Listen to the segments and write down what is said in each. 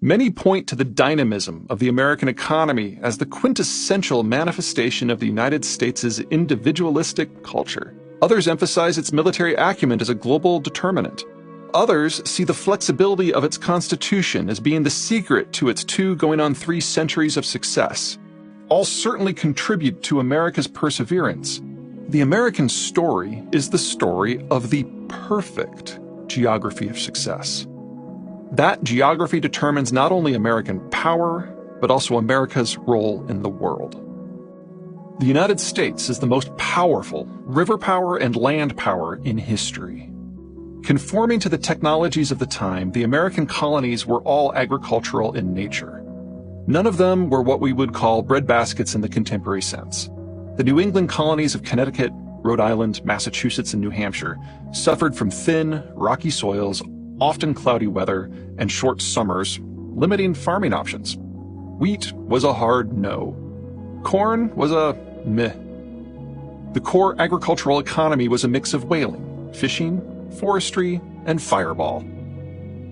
Many point to the dynamism of the American economy as the quintessential manifestation of the United States' individualistic culture. Others emphasize its military acumen as a global determinant. Others see the flexibility of its constitution as being the secret to its 3 centuries of success. All certainly contribute to America's perseverance. The American story is the story of the perfect geography of success. That geography determines not only American power, but also America's role in the world. The United States is the most powerful river power and land power in history. Conforming to the technologies of the time, the American colonies were all agricultural in nature. None of them were what we would call breadbaskets in the contemporary sense. The New England colonies of Connecticut, Rhode Island, Massachusetts, and New Hampshire suffered from thin, rocky soils, often cloudy weather, and short summers, limiting farming options. Wheat was a hard no. Corn was a meh. The core agricultural economy was a mix of whaling, fishing, forestry, and fireball.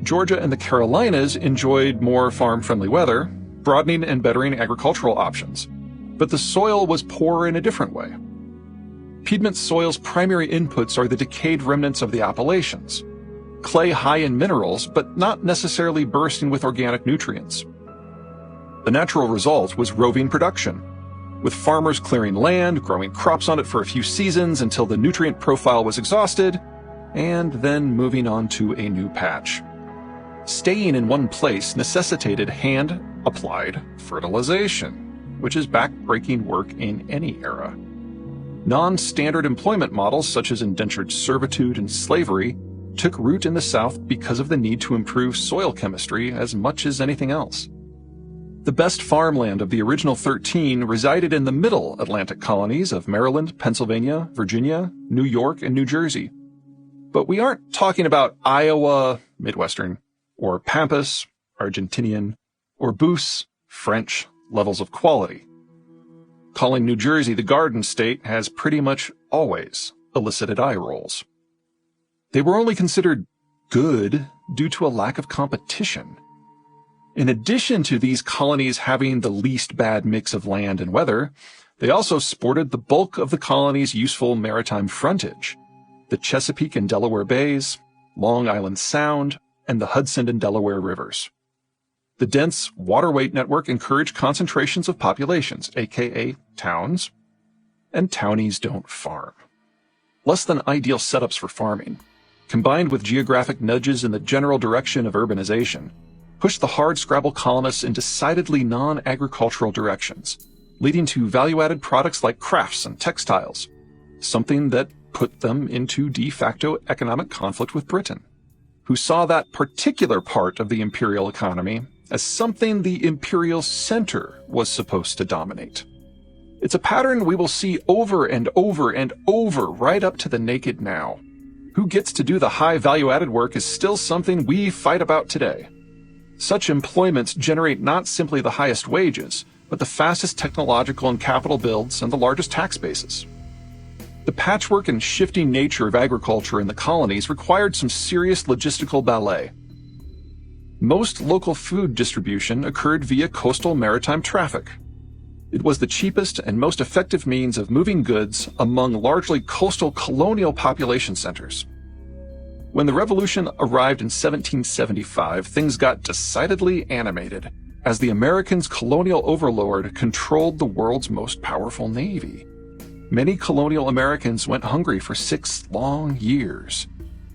Georgia and the Carolinas enjoyed more farm-friendly weather, broadening and bettering agricultural options. But the soil was poor in a different way. Piedmont soil's primary inputs are the decayed remnants of the Appalachians. Clay high in minerals, but not necessarily bursting with organic nutrients. The natural result was roving production, with farmers clearing land, growing crops on it for a few seasons until the nutrient profile was exhausted, and then moving on to a new patch. Staying in one place necessitated hand-applied fertilization, which is back-breaking work in any era. Non-standard employment models such as indentured servitude and slavery took root in the South because of the need to improve soil chemistry as much as anything else. The best farmland of the original 13 resided in the middle Atlantic colonies of Maryland, Pennsylvania, Virginia, New York, and New Jersey. But we aren't talking about Iowa, Midwestern, or Pampas, Argentinian, or Beauce, French, levels of quality. Calling New Jersey the Garden State has pretty much always elicited eye rolls. They were only considered good due to a lack of competition. In addition to these colonies having the least bad mix of land and weather, they also sported the bulk of the colony's useful maritime frontage: the Chesapeake and Delaware Bays, Long Island Sound, and the Hudson and Delaware Rivers. The dense waterway network encouraged concentrations of populations, aka towns, and townies don't farm. Less than ideal setups for farming, combined with geographic nudges in the general direction of urbanization, pushed the hard-scrabble colonists in decidedly non-agricultural directions, leading to value-added products like crafts and textiles, something that put them into de facto economic conflict with Britain, who saw that particular part of the imperial economy as something the imperial center was supposed to dominate. It's a pattern we will see over and over and over right up to the naked now. Who gets to do the high value-added work is still something we fight about today. Such employments generate not simply the highest wages, but the fastest technological and capital builds and the largest tax bases. The patchwork and shifting nature of agriculture in the colonies required some serious logistical ballet. Most local food distribution occurred via coastal maritime traffic. It was the cheapest and most effective means of moving goods among largely coastal colonial population centers. When the Revolution arrived in 1775, things got decidedly animated, as the Americans' colonial overlord controlled the world's most powerful navy. Many colonial Americans went hungry for 6 long years.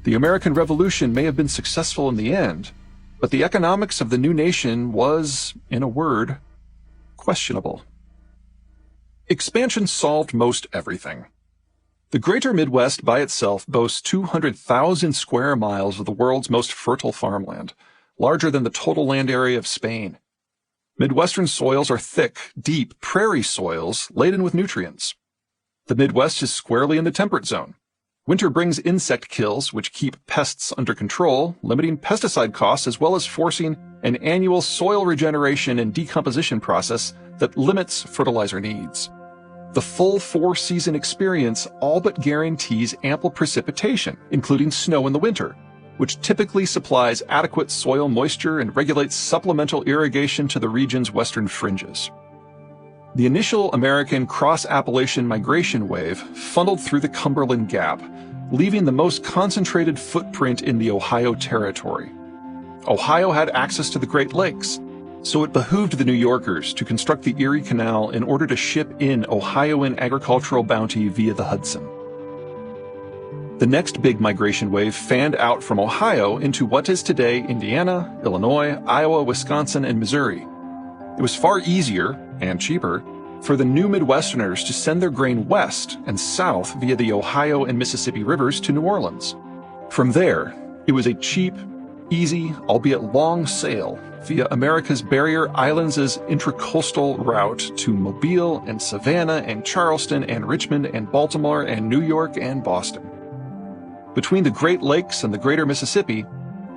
The American Revolution may have been successful in the end, but the economics of the new nation was, in a word, questionable. Expansion solved most everything. The greater Midwest by itself boasts 200,000 square miles of the world's most fertile farmland, larger than the total land area of Spain. Midwestern soils are thick, deep prairie soils laden with nutrients. The Midwest is squarely in the temperate zone. Winter brings insect kills, which keep pests under control, limiting pesticide costs as well as forcing an annual soil regeneration and decomposition process that limits fertilizer needs. The full 4-season experience all but guarantees ample precipitation, including snow in the winter, which typically supplies adequate soil moisture and regulates supplemental irrigation to the region's western fringes. The initial American cross-Appalachian migration wave funneled through the Cumberland Gap, leaving the most concentrated footprint in the Ohio Territory. Ohio had access to the Great Lakes, so it behooved the New Yorkers to construct the Erie Canal in order to ship in Ohioan agricultural bounty via the Hudson. The next big migration wave fanned out from Ohio into what is today Indiana, Illinois, Iowa, Wisconsin, and Missouri. It was far easier, and cheaper, for the new Midwesterners to send their grain west and south via the Ohio and Mississippi rivers to New Orleans. From there, it was a cheap, easy, albeit long sail via America's barrier islands' intracoastal route to Mobile and Savannah and Charleston and Richmond and Baltimore and New York and Boston. Between the Great Lakes and the greater Mississippi,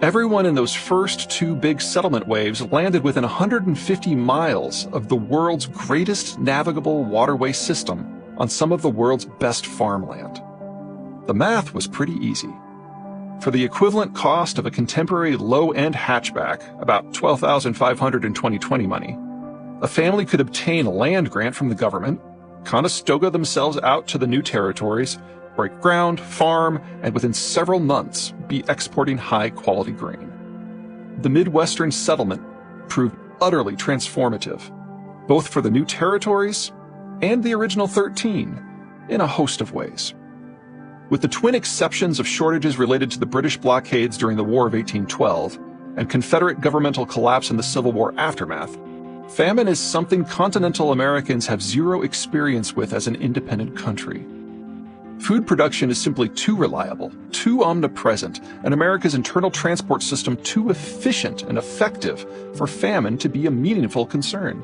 everyone in those first two big settlement waves landed within 150 miles of the world's greatest navigable waterway system on some of the world's best farmland. The math was pretty easy. For the equivalent cost of a contemporary low-end hatchback, about $12,500 in 2020 money, a family could obtain a land grant from the government, Conestoga themselves out to the new territories, break ground, farm, and within several months be exporting high-quality grain. The Midwestern settlement proved utterly transformative, both for the new territories and the original 13, in a host of ways. With the twin exceptions of shortages related to the British blockades during the War of 1812 and Confederate governmental collapse in the Civil War aftermath, famine is something continental Americans have zero experience with as an independent country. Food production is simply too reliable, too omnipresent, and America's internal transport system too efficient and effective for famine to be a meaningful concern.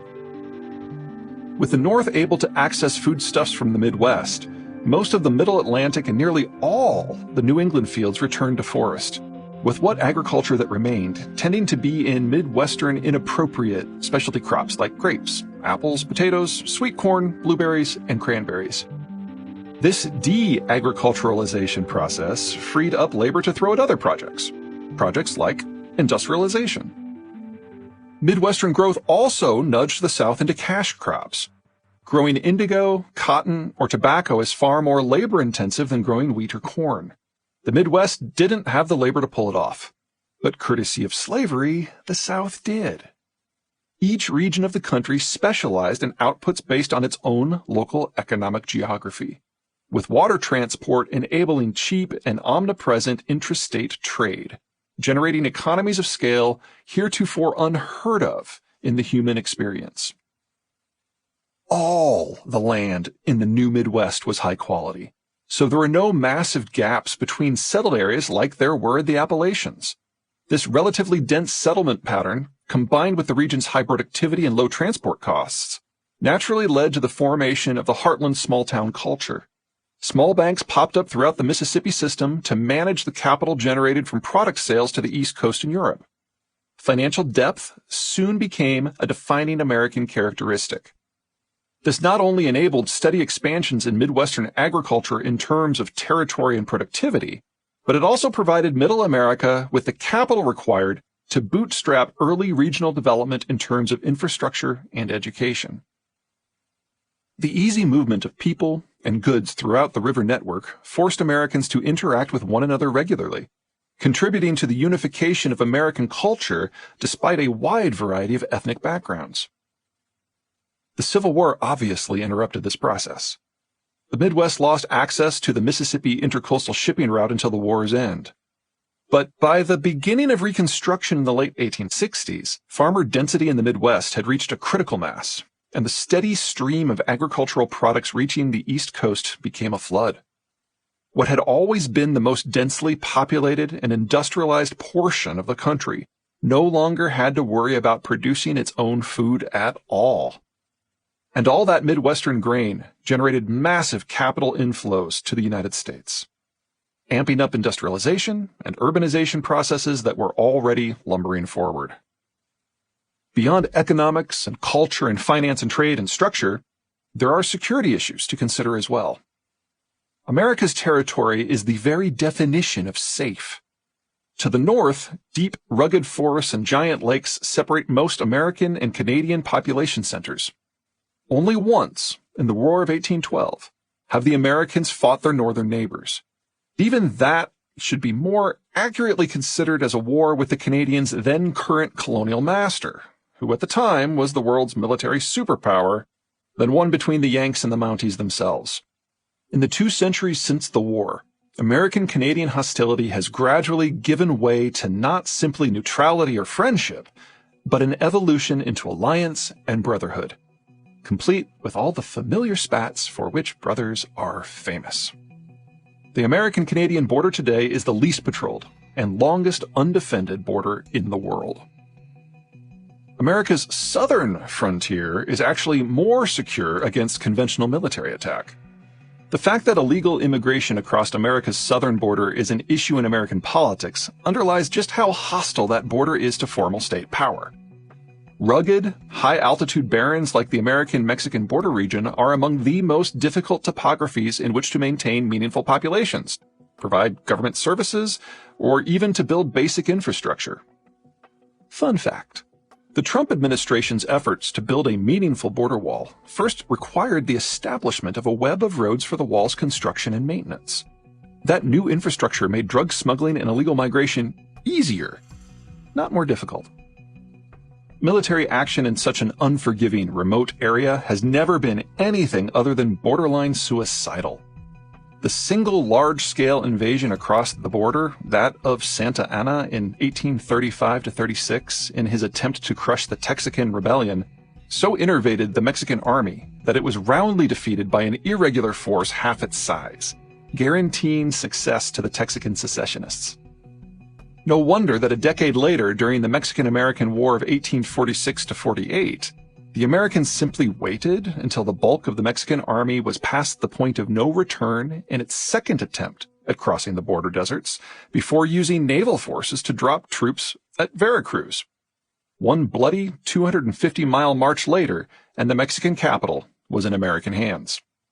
With the North able to access foodstuffs from the Midwest, most of the Middle Atlantic and nearly all the New England fields returned to forest, with what agriculture that remained tending to be in Midwestern inappropriate specialty crops like grapes, apples, potatoes, sweet corn, blueberries, and cranberries. This de-agriculturalization process freed up labor to throw at other projects like industrialization. Midwestern growth also nudged the South into cash crops. Growing indigo, cotton, or tobacco is far more labor-intensive than growing wheat or corn. The Midwest didn't have the labor to pull it off, but courtesy of slavery, the South did. Each region of the country specialized in outputs based on its own local economic geography, with water transport enabling cheap and omnipresent intrastate trade, generating economies of scale heretofore unheard of in the human experience. All the land in the new Midwest was high quality, so there were no massive gaps between settled areas like there were in the Appalachians. This relatively dense settlement pattern, combined with the region's high productivity and low transport costs, naturally led to the formation of the heartland small-town culture. Small banks popped up throughout the Mississippi system to manage the capital generated from product sales to the East Coast and Europe. Financial depth soon became a defining American characteristic. This not only enabled steady expansions in Midwestern agriculture in terms of territory and productivity, but it also provided Middle America with the capital required to bootstrap early regional development in terms of infrastructure and education. The easy movement of people and goods throughout the river network forced Americans to interact with one another regularly, contributing to the unification of American culture despite a wide variety of ethnic backgrounds. The Civil War obviously interrupted this process. The Midwest lost access to the Mississippi intercoastal shipping route until the war's end. But by the beginning of Reconstruction in the late 1860s, farmer density in the Midwest had reached a critical mass, and the steady stream of agricultural products reaching the East Coast became a flood. What had always been the most densely populated and industrialized portion of the country no longer had to worry about producing its own food at all. And all that Midwestern grain generated massive capital inflows to the United States, amping up industrialization and urbanization processes that were already lumbering forward. Beyond economics and culture and finance and trade and structure, there are security issues to consider as well. America's territory is the very definition of safe. To the north, deep, rugged forests and giant lakes separate most American and Canadian population centers. Only once, in the War of 1812, have the Americans fought their northern neighbors. Even that should be more accurately considered as a war with the Canadians' then current colonial master, who at the time was the world's military superpower, than one between the Yanks and the Mounties themselves. In the 2 centuries since the war, American-Canadian hostility has gradually given way to not simply neutrality or friendship, but an evolution into alliance and brotherhood, complete with all the familiar spats for which brothers are famous. The American-Canadian border today is the least patrolled and longest undefended border in the world. America's southern frontier is actually more secure against conventional military attack. The fact that illegal immigration across America's southern border is an issue in American politics underlies just how hostile that border is to formal state power. Rugged, high-altitude barrens like the American-Mexican border region are among the most difficult topographies in which to maintain meaningful populations, provide government services, or even to build basic infrastructure. Fun fact: the Trump administration's efforts to build a meaningful border wall first required the establishment of a web of roads for the wall's construction and maintenance. That new infrastructure made drug smuggling and illegal migration easier, not more difficult. Military action in such an unforgiving, remote area has never been anything other than borderline suicidal. The single large-scale invasion across the border, that of Santa Anna in 1835-36 in his attempt to crush the Texican Rebellion, so innervated the Mexican army that it was roundly defeated by an irregular force half its size, guaranteeing success to the Texican secessionists. No wonder that a decade later, during the Mexican-American War of 1846-48, the Americans simply waited until the bulk of the Mexican army was past the point of no return in its second attempt at crossing the border deserts before using naval forces to drop troops at Veracruz. One bloody 250-mile march later, and the Mexican capital was in American hands.